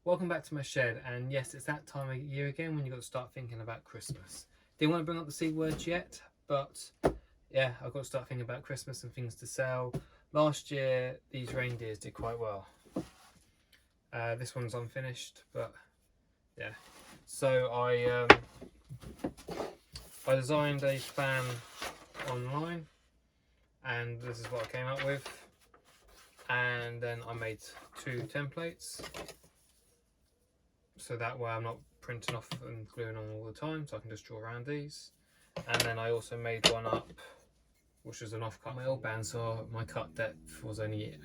Welcome back to my shed, and yes, it's that time of year again when you've got to start thinking about Christmas. Didn't want to bring up the C words yet, but yeah, I've got to start thinking about Christmas and things to sell. Last year, these reindeers did quite well. This one's unfinished, but yeah. So I designed a plan online, and this is what I came up with. And then I made 2 templates. So that way I'm not printing off and gluing on all the time, so I can just draw around these. And then I also made one up, which was an offcut. My old bandsaw, my cut depth was only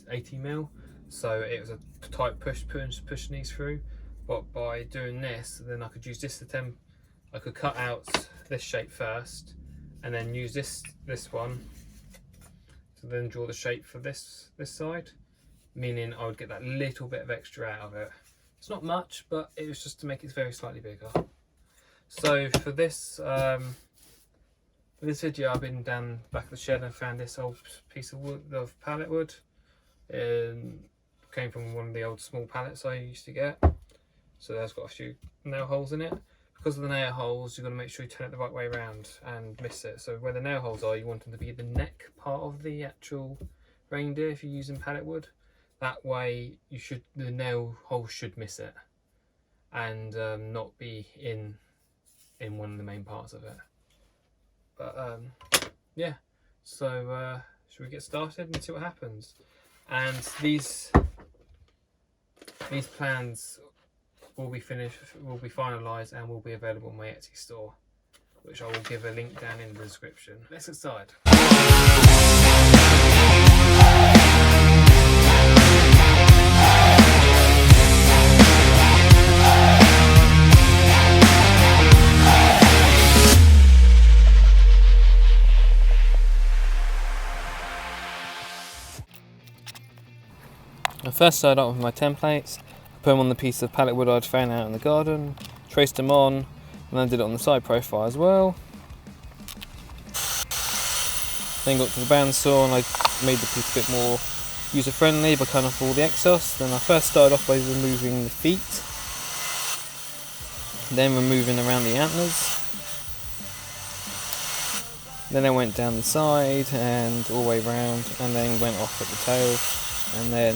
80mm, so it was a tight pushing these through. But by doing this, then I could use this I could cut out this shape first, and then use this one to then draw the shape for this side, meaning I would get that little bit of extra out of it. It's not much, but it was just to make it very slightly bigger. So for this video, I've been down the back of the shed and found this old piece of wood, of pallet wood. It came from one of the old small pallets I used to get. So that's got a few nail holes in it. Because of the nail holes, you've got to make sure you turn it the right way around and miss it. So where the nail holes are, you want them to be the neck part of the actual reindeer if you're using pallet wood. That way the nail hole should miss it and not be in one of the main parts of it. But yeah, so should we get started and see what happens? And these plans will be finished, will be finalised, and will be available on my Etsy store, which I will give a link down in the description. Let's get started. I first started out with my templates. I put them on the piece of pallet wood I'd found out in the garden, traced them on, and then did it on the side profile as well. Then got to the bandsaw and I made the piece a bit more user friendly by cutting off all the excess. Then I first started off by removing the feet, then removing around the antlers. Then I went down the side and all the way around, and then went off at the tail, and then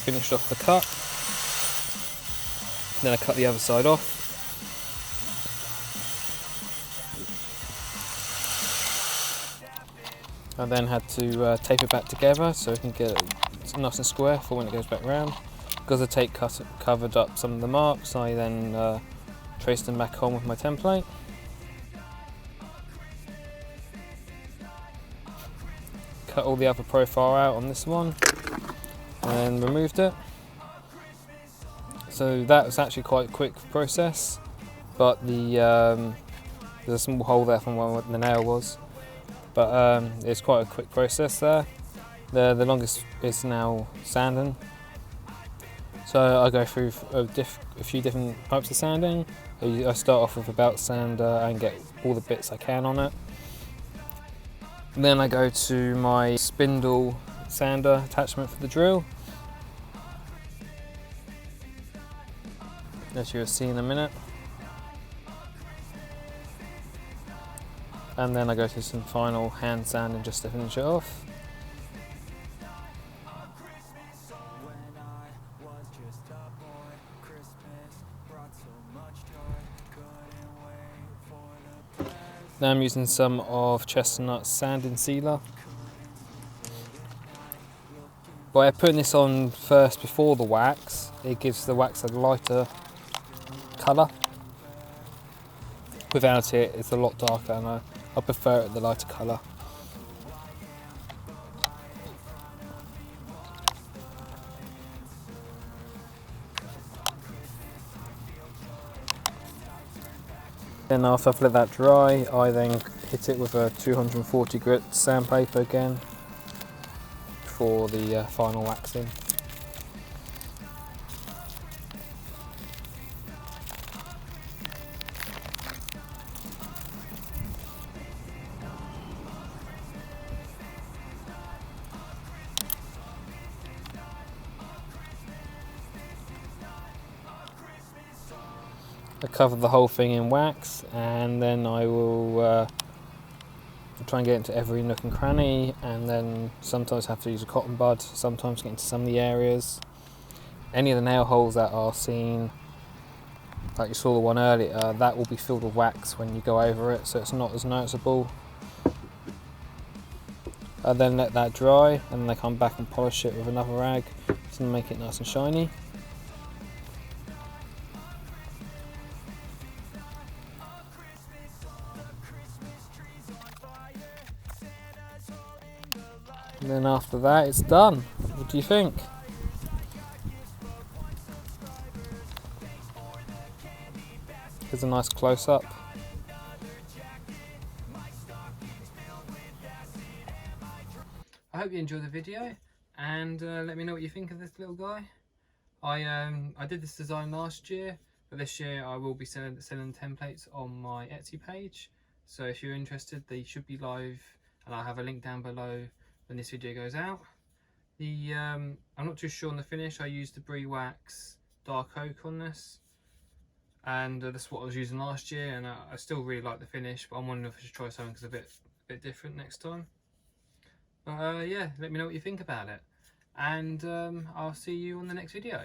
finished off the cut. Then I cut the other side off. I then had to tape it back together so I can get it nice and square for when it goes back round. Because the tape covered up some of the marks, I then traced them back on with my template. Cut all the other profile out on this one and removed it. So that was actually quite a quick process, but there's a small hole there from where the nail was, but it's quite a quick process there. The longest is now sanding. So I go through a few different types of sanding. I start off with a belt sander and get all the bits I can on it. Then I go to my spindle sander attachment for the drill, as you'll see in a minute. And then I go to some final hand sanding just to finish it off. Now I'm using some of Chestnut sanding sealer. By putting this on first before the wax, it gives the wax a lighter colour. Without it, it's a lot darker, and I prefer it the lighter colour. Then after I've let that dry, I then hit it with a 240 grit sandpaper again for the final waxing. I cover the whole thing in wax, and then I will try and get into every nook and cranny, and then sometimes have to use a cotton bud, sometimes get into some of the areas. Any of the nail holes that are seen, like you saw the one earlier, that will be filled with wax when you go over it, so it's not as noticeable. I then let that dry, and then I come back and polish it with another rag to make it nice and shiny. And then after that it's done. What do you think? Here's a nice close-up. I hope you enjoyed the video, and let me know what you think of this little guy. I did this design last year, but this year I will be selling templates on my Etsy page. So if you're interested, they should be live, and I'll have a link down below when this video goes out. I'm not too sure on the finish. I used the Brie Wax dark oak on this, and that's what I was using last year, and I still really like the finish, but I'm wondering if I should try something that's a bit different next time. But yeah, let me know what you think about it, and I'll see you on the next video.